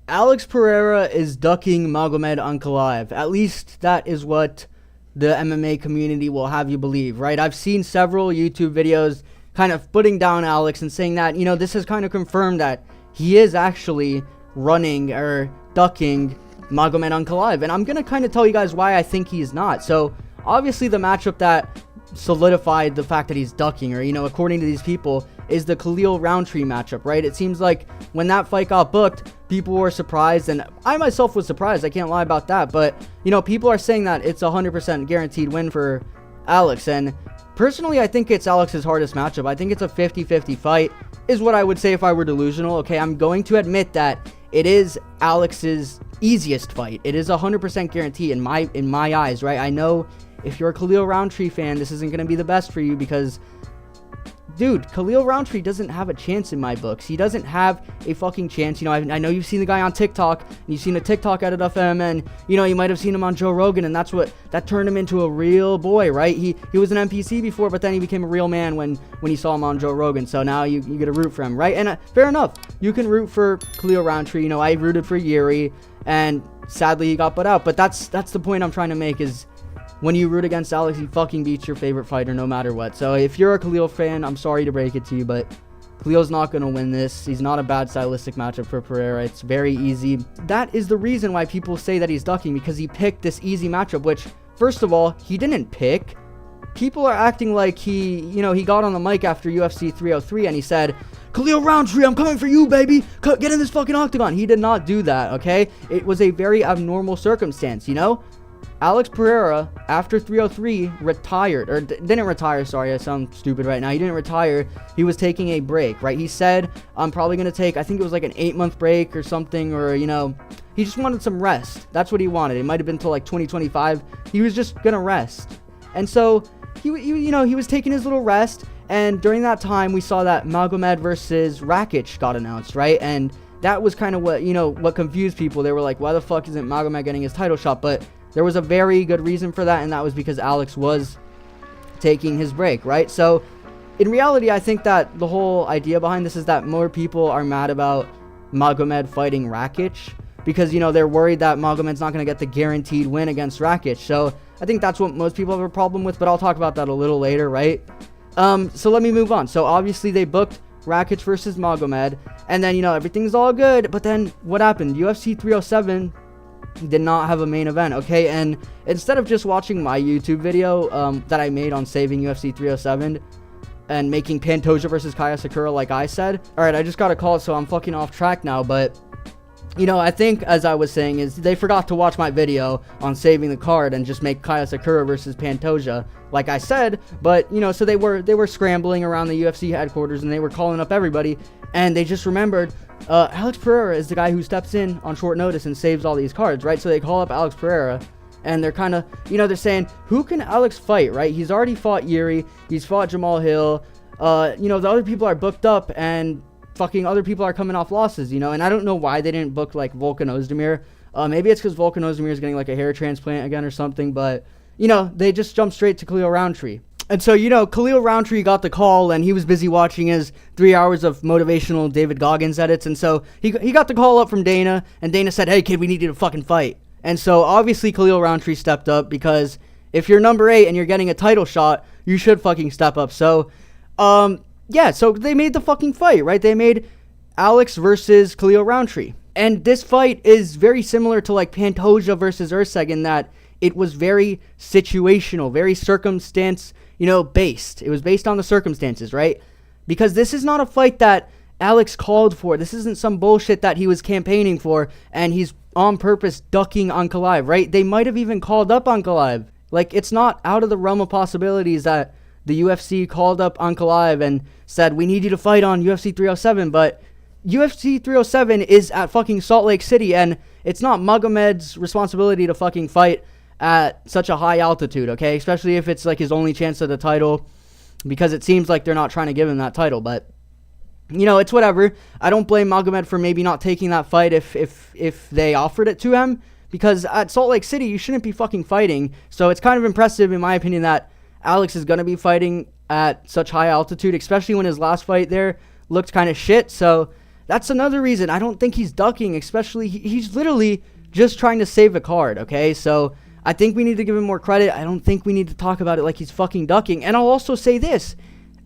Alex Pereira is ducking Magomed Ankalaev. At least that is what the MMA community will have you believe, right? I've seen several YouTube videos kind of putting down Alex and saying that, this has kind of confirmed that he is actually running or ducking Magomed Ankalaev. And I'm going to kind of tell you guys why I think he's not. So, obviously the matchup that solidified the fact that he's ducking, or, according to these people, is the Khalil Rountree matchup, right? It seems like when that fight got booked, people were surprised, and I myself was surprised, I can't lie about that, but, people are saying that it's a 100% guaranteed win for Alex, and personally, I think it's Alex's hardest matchup. I think it's a 50-50 fight, is what I would say if I were delusional. Okay, I'm going to admit that it is Alex's easiest fight. It is a 100% guarantee in my eyes, right? I know if you're a Khalil Rountree fan, this isn't going to be the best for you because, dude, Khalil Rountree doesn't have a chance in my books. He doesn't have a fucking chance. I know you've seen the guy on TikTok, and you've seen a TikTok edit of him, and, you might have seen him on Joe Rogan, and that turned him into a real boy, right? He was an NPC before, but then he became a real man when you saw him on Joe Rogan, so now you get to root for him, right? And fair enough, you can root for Khalil Rountree. I rooted for Yuri, and sadly he got put out, but that's the point I'm trying to make is, when you root against Alex, he fucking beats your favorite fighter no matter what. So if you're a Khalil fan, I'm sorry to break it to you, but Khalil's not going to win this. He's not a bad stylistic matchup for Pereira. It's very easy. That is the reason why people say that he's ducking, because he picked this easy matchup, which, first of all, he didn't pick. People are acting like he got on the mic after UFC 303 and he said, Khalil Rountree, I'm coming for you, baby. Get in this fucking octagon. He did not do that, okay? It was a very abnormal circumstance, Alex Pereira, after 303, retired, or didn't retire, sorry, I sound stupid right now. He didn't retire. He was taking a break, right? He said, I'm probably going to take, I think it was like an 8-month break or something, or, he just wanted some rest. That's what he wanted. It might have been till like 2025. He was just going to rest. And so, he was taking his little rest, and during that time, we saw that Magomed versus Rakic got announced, right? And that was kind of what, what confused people. They were like, why the fuck isn't Magomed getting his title shot? But there was a very good reason for that, and that was because Alex was taking his break, right? So, in reality, I think that the whole idea behind this is that more people are mad about Magomed fighting Rakic because, they're worried that Magomed's not going to get the guaranteed win against Rakic. So, I think that's what most people have a problem with, but I'll talk about that a little later, right? So, let me move on. So, obviously, they booked Rakic versus Magomed, and then, everything's all good, but then what happened? UFC 307 did not have a main event, okay? And instead of just watching my YouTube video that I made on saving UFC 307 and making Pantoja versus Kaya Sakura like I said, alright, I just got a call, so I'm fucking off track now, but I think, as I was saying, is they forgot to watch my video on saving the card and just make Kaya Sakura versus Pantoja like I said, but, so they were scrambling around the UFC headquarters and they were calling up everybody, and they just remembered Alex Pereira is the guy who steps in on short notice and saves all these cards, right? So they call up Alex Pereira, and they're kind of, they're saying, who can Alex fight, right? He's already fought Yuri, he's fought Jamal Hill, the other people are booked up, and fucking other people are coming off losses, and I don't know why they didn't book, like, Volkan Ozdemir. Maybe it's because Volkan Ozdemir is getting, like, a hair transplant again or something, but, they just jumped straight to Khalil Rountree. And so, Khalil Rountree got the call, and he was busy watching his 3 hours of motivational David Goggins edits, and so he got the call up from Dana, and Dana said, hey, kid, we need you to fucking fight. And so, obviously, Khalil Rountree stepped up, because if you're number 8 and you're getting a title shot, you should fucking step up. So, yeah, so they made the fucking fight, right? They made Alex versus Khalil Rountree. And this fight is very similar to, like, Pantoja versus Usyk in that it was very situational, very circumstance based. It was based on the circumstances, right? Because this is not a fight that Alex called for. This isn't some bullshit that he was campaigning for, and he's on purpose ducking Ankalaev, right? They might have even called up Ankalaev. Like, it's not out of the realm of possibilities that the UFC called up Ankalaev and said, we need you to fight on UFC 307, but UFC 307 is at fucking Salt Lake City, and it's not Magomed's responsibility to fucking fight at such a high altitude, okay? Especially if it's like his only chance at the title, because it seems like they're not trying to give him that title, but it's whatever. I don't blame Magomed for maybe not taking that fight if they offered it to him, because at Salt Lake City, you shouldn't be fucking fighting. So it's kind of impressive, in my opinion, that Alex is going to be fighting at such high altitude, especially when his last fight there looked kind of shit. So that's another reason I don't think he's ducking, especially he's literally just trying to save a card, okay? So I think we need to give him more credit. I don't think we need to talk about it like he's fucking ducking. And I'll also say this.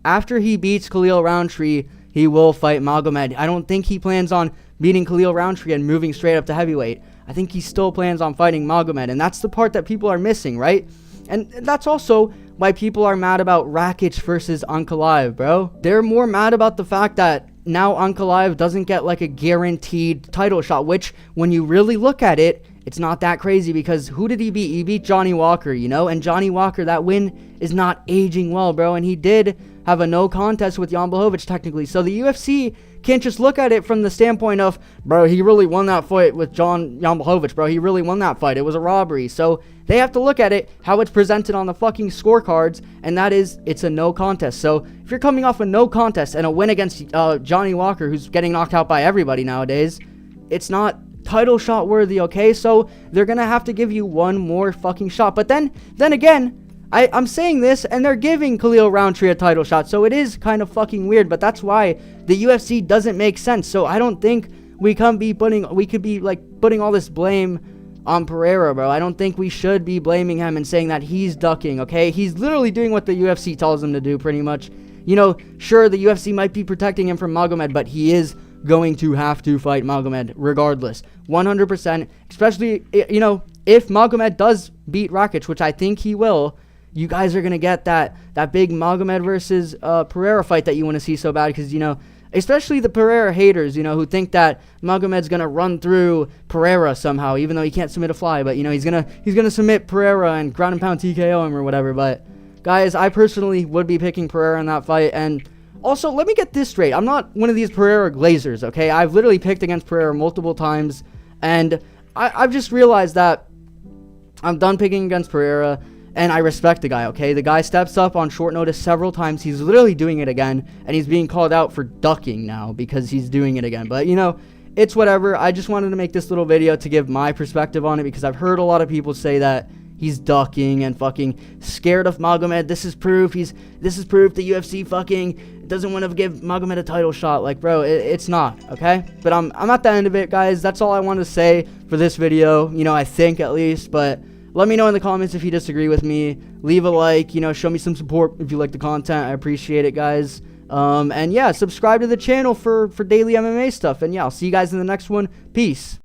After he beats Khalil Rountree, he will fight Magomed. I don't think he plans on beating Khalil Rountree and moving straight up to heavyweight. I think he still plans on fighting Magomed, and that's the part that people are missing, right? And that's also why people are mad about Rakic versus Ankalaev, bro. They're more mad about the fact that now Ankalaev doesn't get like a guaranteed title shot, which when you really look at it, it's not that crazy, because who did he beat? He beat Johnny Walker, you know? And Johnny Walker, that win is not aging well, bro. And he did have a no contest with Jan Blachowicz, technically. So the UFC can't just look at it from the standpoint of, bro, he really won that fight with Jan Blachowicz, bro. He really won that fight. It was a robbery. So they have to look at it how it's presented on the fucking scorecards, and that is, it's a no contest. So if you're coming off a no contest and a win against Johnny Walker, who's getting knocked out by everybody nowadays, it's not title shot worthy, okay? So they're gonna have to give you one more fucking shot. But then again, I'm saying this, and they're giving Khalil Rountree a title shot, so it is kind of fucking weird. But that's why the UFC doesn't make sense. So I don't think we could be putting all this blame on Pereira, bro. I don't think we should be blaming him and saying that he's ducking, okay? He's literally doing what the UFC tells him to do, pretty much. You know, sure, the UFC might be protecting him from Magomed, but he is going to have to fight Magomed regardless, 100%. Especially, you know, if Magomed does beat Rakic, which I think he will, you guys are gonna get that big Magomed versus Pereira fight that you want to see so bad, because, you know, especially the Pereira haters, you know, who think that Magomed's gonna run through Pereira somehow, even though he can't submit a fly. But, you know, he's gonna submit Pereira and ground and pound TKO him or whatever. But guys, I personally would be picking Pereira in that fight. And also, let me get this straight. I'm not one of these Pereira glazers, okay? I've literally picked against Pereira multiple times, and I've just realized that I'm done picking against Pereira. And I respect the guy, okay? The guy steps up on short notice several times. He's literally doing it again. And he's being called out for ducking now because he's doing it again. But, you know, it's whatever. I just wanted to make this little video to give my perspective on it, because I've heard a lot of people say that he's ducking and fucking scared of Magomed. This is proof. This is proof the UFC fucking doesn't want to give Magomed a title shot. Like, bro, it's not, okay? But I'm at the end of it, guys. That's all I want to say for this video. You know, I think at least. But let me know in the comments if you disagree with me. Leave a like, you know, show me some support if you like the content. I appreciate it, guys. And yeah, subscribe to the channel for daily MMA stuff. And yeah, I'll see you guys in the next one. Peace.